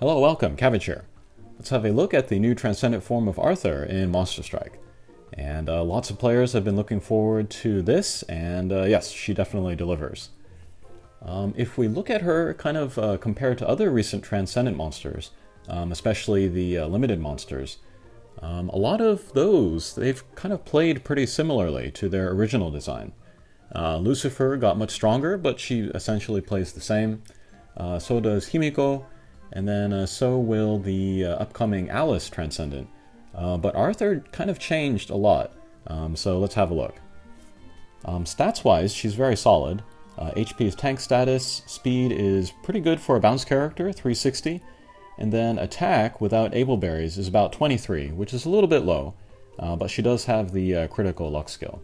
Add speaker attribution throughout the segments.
Speaker 1: Hello, welcome, Cabbage here. Let's have a look at the new Transcendent form of Arthur in Monster Strike. And lots of players have been looking forward to this, and yes, she definitely delivers. If we look at her kind of compared to other recent Transcendent monsters, especially the limited monsters, a lot of those, they've kind of played pretty similarly to their original design. Lucifer got much stronger, but she essentially plays the same. So does Himiko, and then so will the upcoming Alice Transcendent. But Arthur kind of changed a lot, so let's have a look. Stats-wise, she's very solid. HP is tank status, speed is pretty good for a bounce character, 360, and then attack without able berries is about 23, which is a little bit low, but she does have the critical luck skill.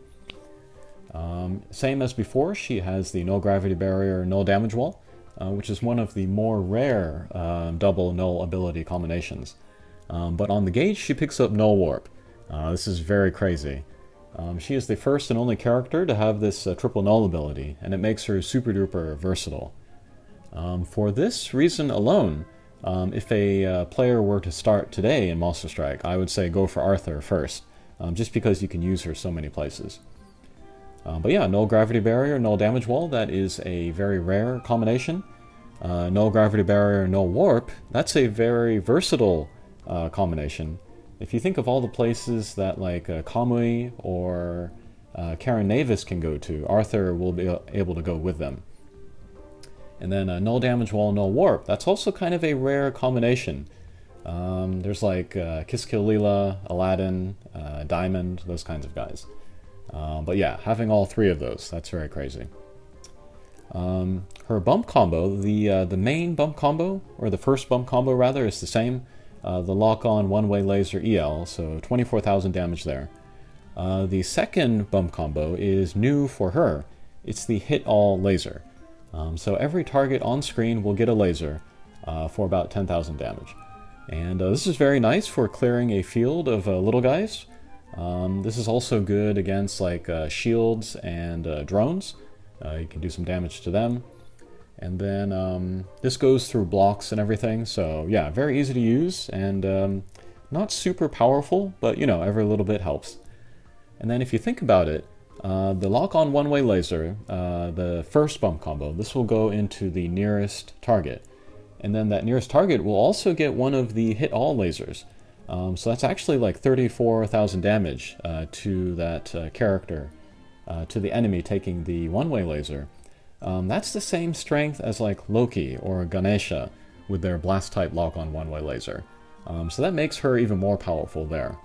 Speaker 1: Same as before, she has the no gravity barrier, no damage wall, which is one of the more rare double null ability combinations. But on the gauge, she picks up null warp. This is very crazy. She is the first and only character to have this triple null ability, and it makes her super duper versatile. For this reason alone, if a player were to start today in Monster Strike, I would say go for Arthur first, just because you can use her so many places. But yeah, null gravity barrier, null damage wall, that is a very rare combination. Null gravity barrier, null warp, that's a very versatile combination. If you think of all the places that like Kamui or Karen Navis can go to, Arthur will be able to go with them. And then null damage wall, null warp, that's also kind of a rare combination. There's like Kiss Kill Leela, Aladdin, Diamond, those kinds of guys. But yeah, having all three of those, that's very crazy. Her bump combo, the main bump combo, or the first bump combo rather, is the same. The lock-on one-way laser EL, so 24,000 damage there. The second bump combo is new for her. It's the hit-all laser. So every target on screen will get a laser for about 10,000 damage. And this is very nice for clearing a field of little guys. This is also good against like shields and drones. You can do some damage to them. And then this goes through blocks and everything, so yeah, very easy to use and not super powerful, but you know, every little bit helps. And then if you think about it, the lock-on one-way laser, the first bump combo, this will go into the nearest target. And then that nearest target will also get one of the hit-all lasers. So that's actually like 34,000 damage to that character, to the enemy taking the one-way laser. That's the same strength as like Loki or Ganesha with their blast-type lock-on one-way laser. So that makes her even more powerful there.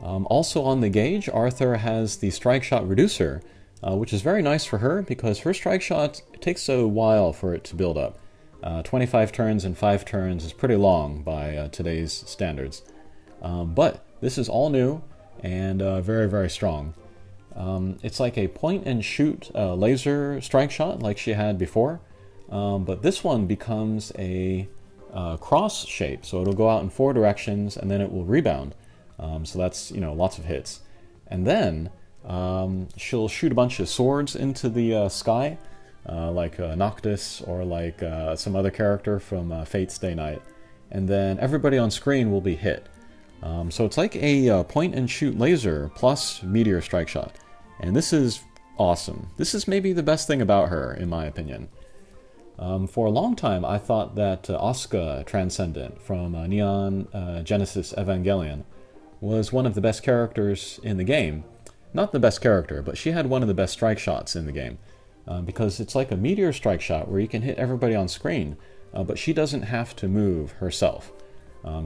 Speaker 1: Also on the gauge, Arthur has the strike shot reducer, which is very nice for her because her strike shot, it takes a while for it to build up. 25 turns in 5 turns is pretty long by today's standards. But this is all new and very, very strong. It's like a point-and-shoot laser strike shot like she had before, but this one becomes a cross shape, so it'll go out in 4 directions and then it will rebound. So that's, you know, lots of hits. And then she'll shoot a bunch of swords into the sky, like Noctis or like some other character from Fate's Day Night. And then everybody on screen will be hit. So it's like a point-and-shoot laser plus meteor strike shot. And this is awesome. This is maybe the best thing about her, in my opinion. For a long time, I thought that Asuka Transcendent from Neon Genesis Evangelion was one of the best characters in the game. Not the best character, but she had one of the best strike shots in the game. Because it's like a meteor strike shot where you can hit everybody on screen, but she doesn't have to move herself.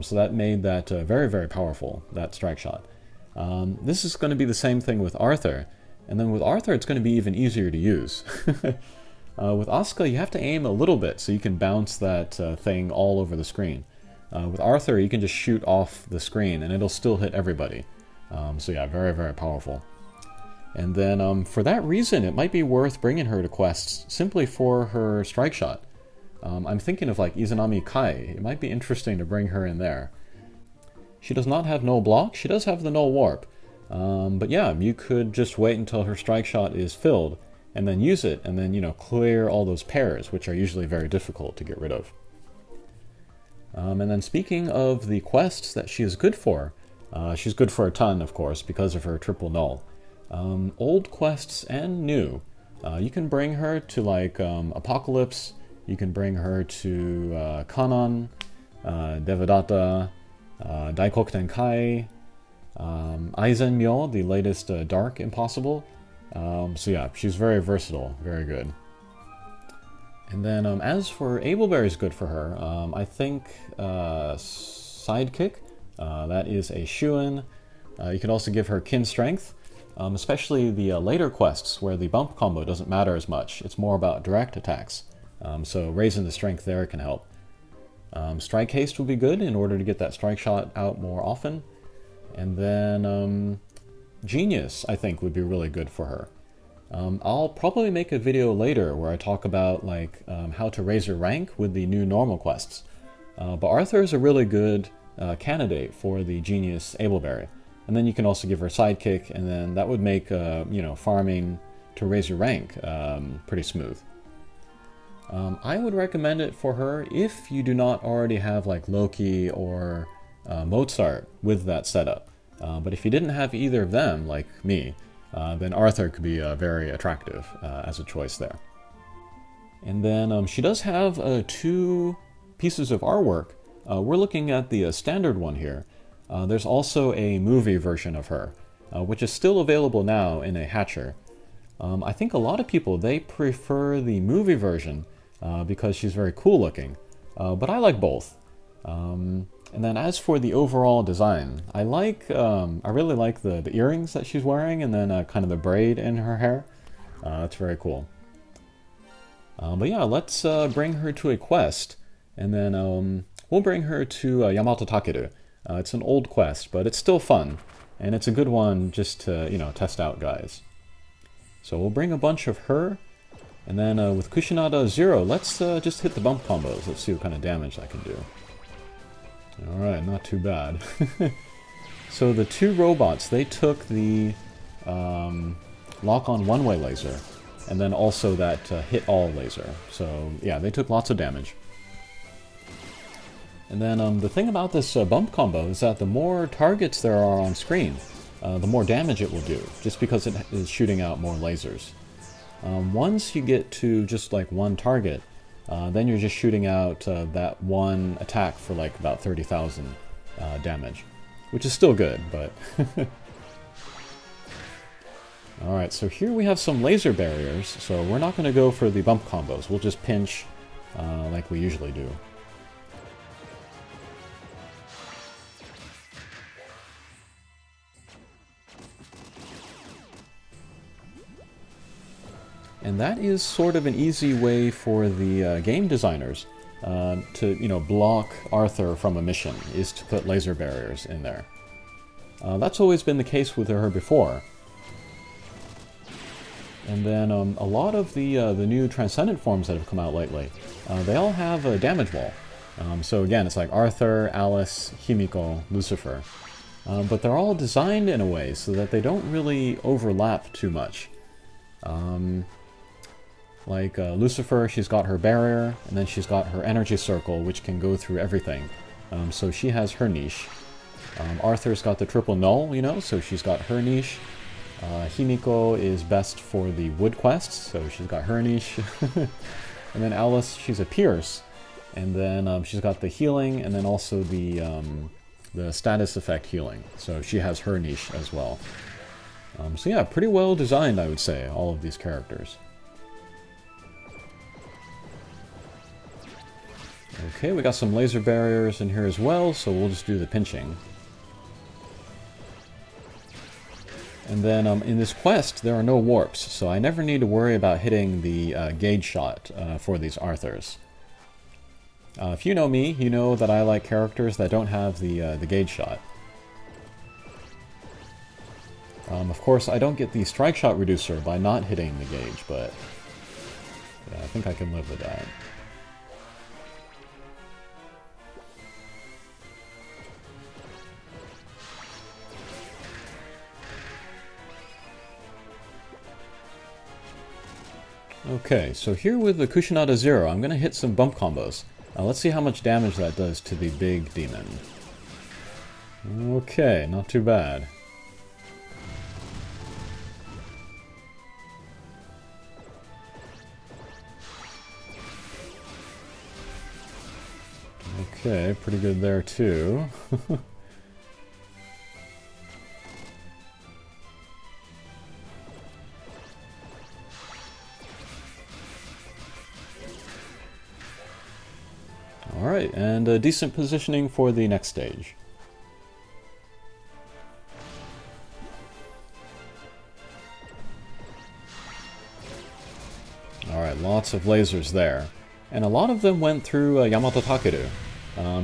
Speaker 1: So that made that very, very powerful, that strike shot. This is going to be the same thing with Arthur. And then with Arthur, it's going to be even easier to use. With Asuka, you have to aim a little bit so you can bounce that thing all over the screen. With Arthur, you can just shoot off the screen and it'll still hit everybody. So yeah, very, very powerful. And then for that reason, it might be worth bringing her to quests simply for her strike shot. I'm thinking of like Izanami Kai. It might be interesting to bring her in there. She does not have null block. She does have the null warp. But yeah, you could just wait until her strike shot is filled and then use it and then, you know, clear all those pairs, which are usually very difficult to get rid of. And then speaking of the quests that she is good for, she's good for a ton, of course, because of her triple null. Old quests and new. You can bring her to like Apocalypse, you can bring her to Kanon, Devadatta, Daikoku Tenkai, Aizen Myo, the latest Dark Impossible. So yeah, she's very versatile, very good. And then as for Ableberry's good for her, I think Sidekick, that is a shoo-in. You can also give her Kin Strength, especially the later quests where the bump combo doesn't matter as much. It's more about direct attacks. So raising the strength there can help. Strike Haste would be good in order to get that strike shot out more often. And then Genius, I think, would be really good for her. I'll probably make a video later where I talk about like how to raise your rank with the new normal quests. But Arthur is a really good candidate for the Genius Ableberry. And then you can also give her Sidekick, and then that would make you know, farming to raise your rank pretty smooth. I would recommend it for her if you do not already have like Loki or Mozart with that setup. But if you didn't have either of them, like me, then Arthur could be very attractive as a choice there. And then she does have 2 pieces of artwork. We're looking at the standard one here. There's also a movie version of her, which is still available now in a Hatcher. I think a lot of people, they prefer the movie version because she's very cool looking, but I like both. And then as for the overall design, I really like the earrings that she's wearing, and then kind of the braid in her hair. That's very cool. But yeah, let's bring her to a quest, and then we'll bring her to Yamato Takeru. It's an old quest, but it's still fun, and it's a good one just to, you know, test out guys. So we'll bring a bunch of her, and then with Kushinada 0, let's just hit the bump combos. Let's see what kind of damage that can do. Alright, not too bad. So the 2 robots, they took the lock-on one-way laser, and then also that hit-all laser. So yeah, they took lots of damage. And then the thing about this bump combo is that the more targets there are on screen, the more damage it will do, just because it is shooting out more lasers. Once you get to just like one target, then you're just shooting out that one attack for like about 30,000 damage, which is still good, but... Alright, so here we have some laser barriers, so we're not going to go for the bump combos, we'll just pinch like we usually do. And that is sort of an easy way for the game designers to, you know, block Arthur from a mission, is to put laser barriers in there. That's always been the case with her before. And then a lot of the new Transcendent forms that have come out lately, they all have a damage wall. So again, it's like Arthur, Alice, Himiko, Lucifer. But they're all designed in a way so that they don't really overlap too much. Like Lucifer, she's got her barrier, and then she's got her energy circle, which can go through everything. So she has her niche. Arthur's got the triple null, you know, so she's got her niche. Himiko is best for the wood quests, so she's got her niche. And then Alice, she's a pierce. And then she's got the healing, and then also the status effect healing. So she has her niche as well. So yeah, pretty well designed, I would say, all of these characters. Okay, we got some laser barriers in here as well, so we'll just do the pinching. And then in this quest, there are no warps, so I never need to worry about hitting the gauge shot for these Arthurs. If you know me, you know that I like characters that don't have the gauge shot. Of course, I don't get the strike shot reducer by not hitting the gauge, but yeah, I think I can live with that. Okay, so here with the Kushinada 0, I'm going to hit some bump combos. Let's see how much damage that does to the big demon. Okay, not too bad. Okay, pretty good there too. Alright, and decent positioning for the next stage. Alright, lots of lasers there. And a lot of them went through Yamato Takeru.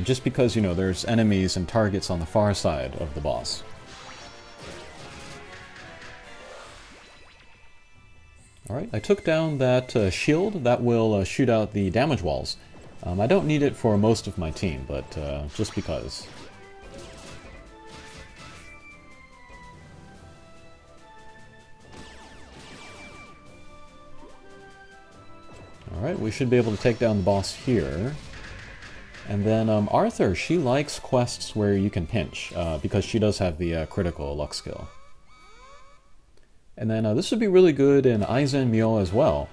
Speaker 1: Just because, you know, there's enemies and targets on the far side of the boss. Alright, I took down that shield that will shoot out the damage walls. I don't need it for most of my team, but just because. Alright, we should be able to take down the boss here. And then Arthur, she likes quests where you can pinch, because she does have the critical luck skill. And then this would be really good in Aizen Myo as well.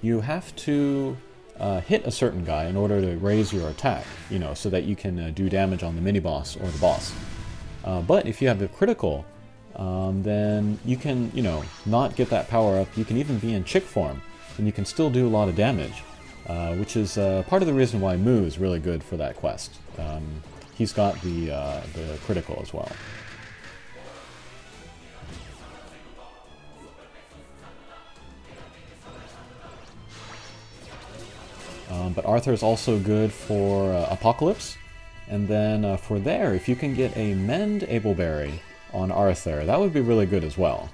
Speaker 1: You have to hit a certain guy in order to raise your attack, you know, so that you can do damage on the mini-boss or the boss. But if you have the critical, then you can, you know, not get that power up. You can even be in chick form, and you can still do a lot of damage, which is part of the reason why Mu is really good for that quest. He's got the critical as well. But Arthur is also good for Apocalypse. And then for there, if you can get a Mend Ableberry on Arthur, that would be really good as well.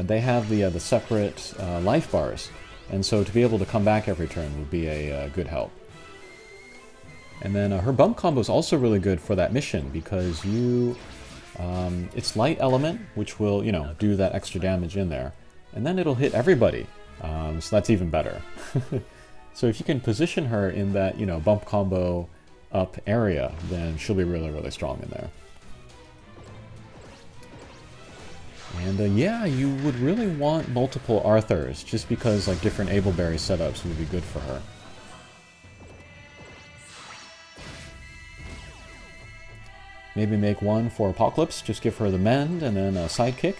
Speaker 1: They have the separate life bars, and so to be able to come back every turn would be a good help. And then her bump combo is also really good for that mission, because you... it's Light Element, which will, you know, do that extra damage in there. And then it'll hit everybody, so that's even better. So if you can position her in that, you know, bump combo up area, then she'll be really, really strong in there. And yeah, you would really want multiple Arthurs, just because like different Ableberry setups would be good for her. Maybe make one for Apocalypse, just give her the Mend and then a Sidekick.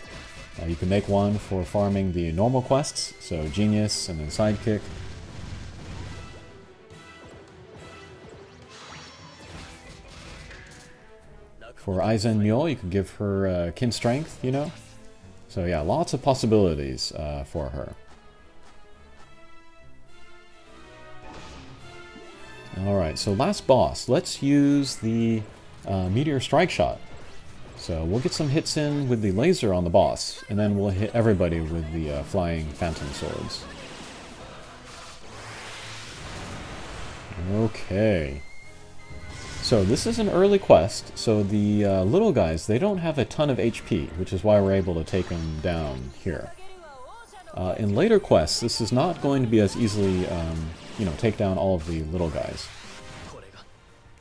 Speaker 1: You can make one for farming the normal quests, so Genius and then Sidekick. For Aizen Myo, you can give her Kin Strength, you know? So yeah, lots of possibilities for her. Alright, so last boss. Let's use the Meteor Strike Shot. So we'll get some hits in with the laser on the boss, and then we'll hit everybody with the flying phantom swords. Okay. So this is an early quest, so the little guys, they don't have a ton of HP, which is why we're able to take them down here. In later quests, this is not going to be as easily, you know, take down all of the little guys.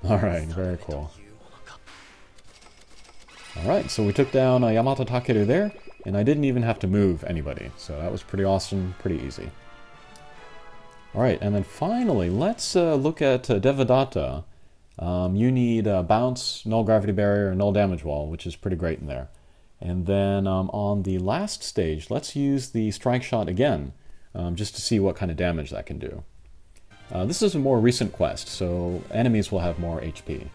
Speaker 1: Alright, very cool. Alright, so we took down Yamato Takeru there, and I didn't even have to move anybody, so that was pretty awesome, pretty easy. Alright, and then finally, let's look at Devadatta. You need Bounce, Null Gravity Barrier, and Null Damage Wall, which is pretty great in there. And then on the last stage, let's use the Strike Shot again, just to see what kind of damage that can do. This is a more recent quest, so enemies will have more HP.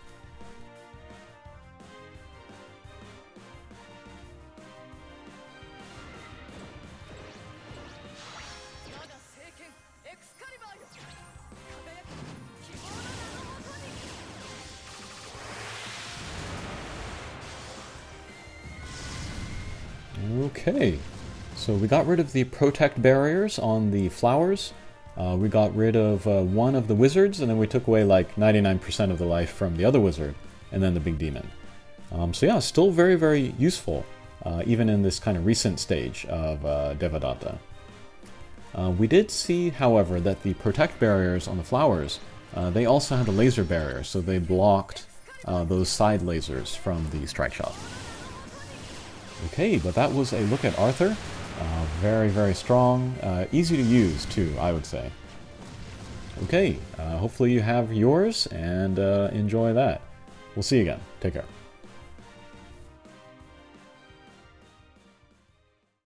Speaker 1: Okay, so we got rid of the Protect barriers on the flowers. We got rid of one of the wizards, and then we took away like 99% of the life from the other wizard, and then the big demon. So yeah, still very, very useful, even in this kind of recent stage of Devadatta. We did see, however, that the protect barriers on the flowers, they also had the laser barrier, so they blocked those side lasers from the strike shot. Okay, but that was a look at Arthur. Very, very strong. Easy to use, too, I would say. Okay, hopefully you have yours, and enjoy that. We'll see you again. Take care.